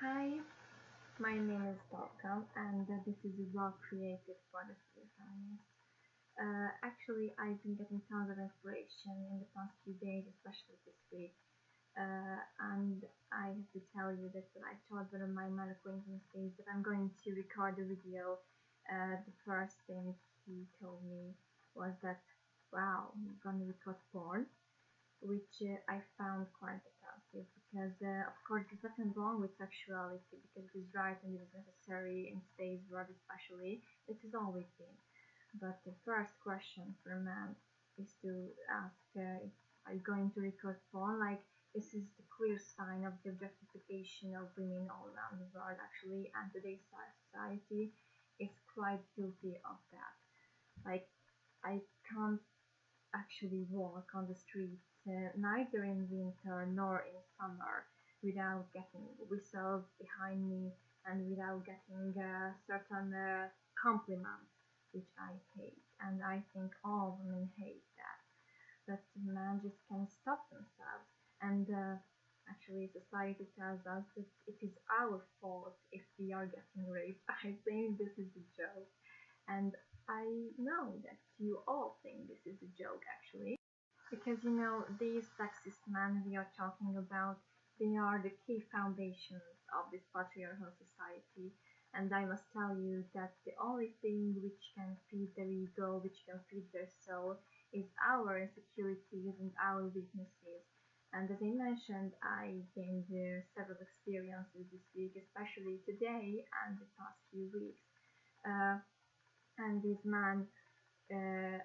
Hi, my name is Welcome, and this is a vlog created for the Free Feminist. Actually, I've been getting tons of inspiration in the past few days, especially this week. And I have to tell you that when I told one of my male acquaintances that I'm going to record a video, the first thing he told me was that, wow, you're going to record porn, which I found quite offensive because, of course, there's nothing wrong with sexuality because it is right and it is necessary in today's world, especially. It has always been. But the first question for a man is to ask, are you going to record porn? Like, this is the clear sign of the objectification of women all around the world, actually, and today's society is quite guilty of that. Like, I can't actually walk on the streets, neither in winter nor in summer, without getting whistles behind me and without getting certain compliments, which I hate. And I think all women hate that. That men just can't stop themselves. And actually, society tells us that it is our fault if we are getting raped. I think this is a joke. And I know that you all think this is a joke actually. Because these sexist men we are talking about, they are the key foundations of this patriarchal society. And I must tell you that the only thing which can feed their ego, which can feed their soul, is our insecurities and our weaknesses. And as I mentioned, I gained several experiences this week, especially today and the past few weeks. Uh, and these men uh,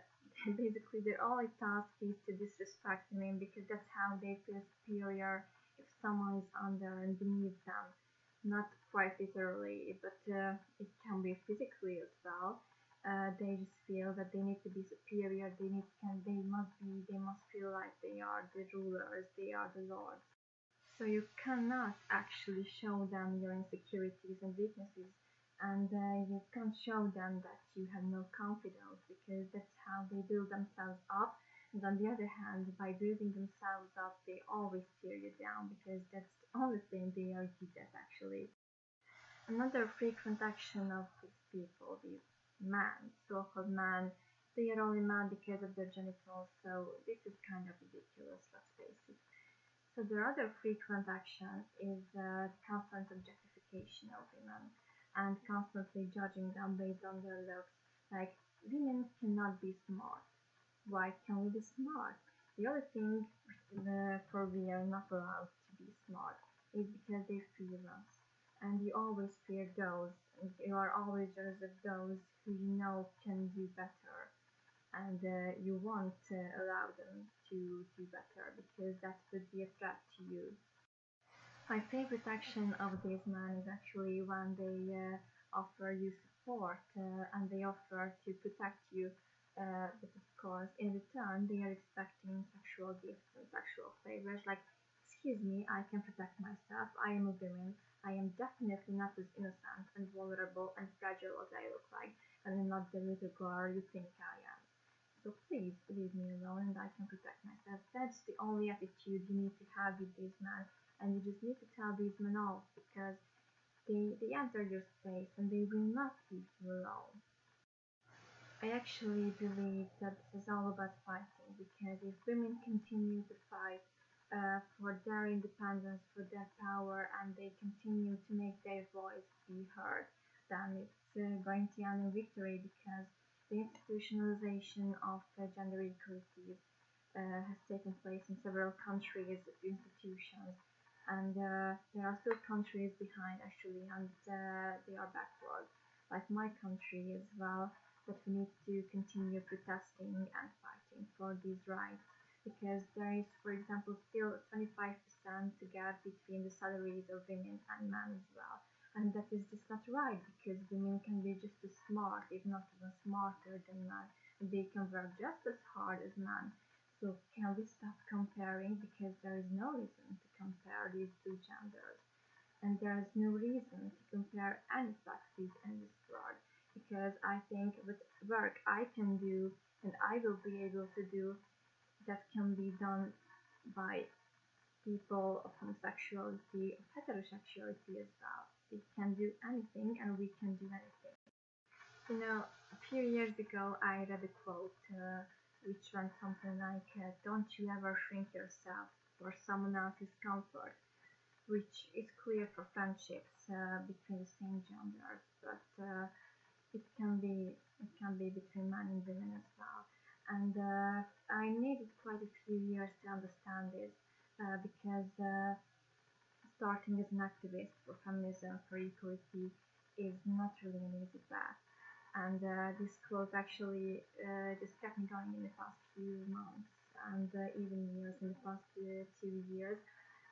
basically their only task is to disrespect women because that's how they feel superior if someone is under and beneath them. Not quite literally, but it can be physically as well. They just feel that they need to be superior. They must feel like they are the rulers. They are the lords. So you cannot actually show them your insecurities and weaknesses, and you can't show them that you have no confidence because that's how they build themselves up. And on the other hand, by building themselves up, they always tear you down because that's the only thing they are good at actually. Another frequent action of these people, these men, so-called men, they are only mad because of their genitals, so this is kind of ridiculous, let's face it. So the other frequent action is constant objectification of women and constantly judging them based on their looks. Like, women cannot be smart. Why can we be smart? The other thing for we are not allowed to be smart is because they fear us. And you always fear those, and you are always jealous of those who you know can do better and you won't allow them to do better because that could be a threat to you. My favorite action of these men is actually when they offer you support and they offer to protect you, but of course, in return, they are expecting sexual gifts and sexual favors. Like, excuse me, I can protect myself. I am a woman. I am definitely not as innocent and vulnerable and fragile as I look like, and I'm not the little girl you think I am. So please leave me alone and I can protect myself. That's the only attitude you need to have with these men. And you just need to tell these men off because they enter your space and they will not leave you alone. I actually believe that this is all about fighting because if women continue to fight for their independence, for their power, and they continue to make their voice be heard, then it's going to end in victory because the institutionalization of gender equality has taken place in several countries, institutions, and there are still countries behind actually, and they are backward, like my country as well. But we need to continue protesting and fighting for these rights because there is, for example, still 25% gap between the salaries of women and men as well. And that is just not right because women can be just as smart, if not even smarter than men. They can work just as hard as men. So can we stop comparing because there is no reason to compare these two genders and there is no reason to compare any sexes in this world because I think with work I can do and I will be able to do that can be done by people of homosexuality, of heterosexuality as well. We can do anything and we can do anything. A few years ago I read a quote which went something like, don't you ever shrink yourself for someone else's comfort, which is clear for friendships between the same genders, but it can be between men and women as well. And I needed quite a few years to understand this because starting as an activist for feminism, for equality, is not really an easy path. And this quote actually just kept me going in the past few months and even years, in the past 2 years.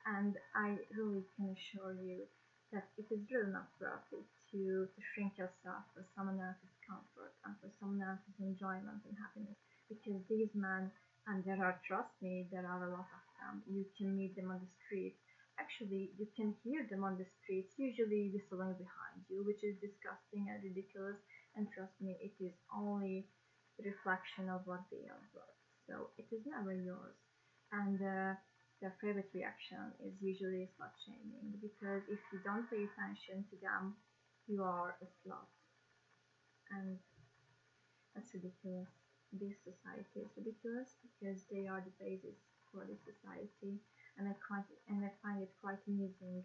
And I really can assure you that it is really not worth it to shrink yourself for someone else's comfort and for someone else's enjoyment and happiness. Because these men, and there are, trust me, there are a lot of them. You can meet them on the street. Actually, you can hear them on the streets, usually whistling behind you, which is disgusting and ridiculous. And trust me, it is only a reflection of what they are worth. So it is never yours. And their favorite reaction is usually slut shaming, because if you don't pay attention to them, you are a slut. And that's ridiculous. This society is ridiculous because they are the basis for this society, and I find it quite amusing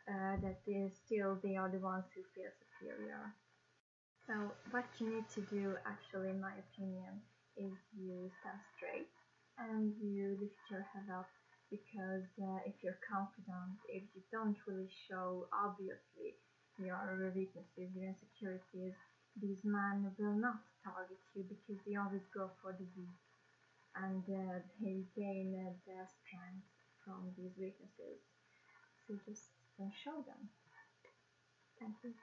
that they are the ones who feel superior. So what you need to do, actually, in my opinion, is you stand straight and you lift your head up, because if you're confident, if you don't really show obviously your weaknesses, your insecurities, these men will not target you because they always go for the weak, and they gain their strength from these weaknesses. So just show them. Thank you.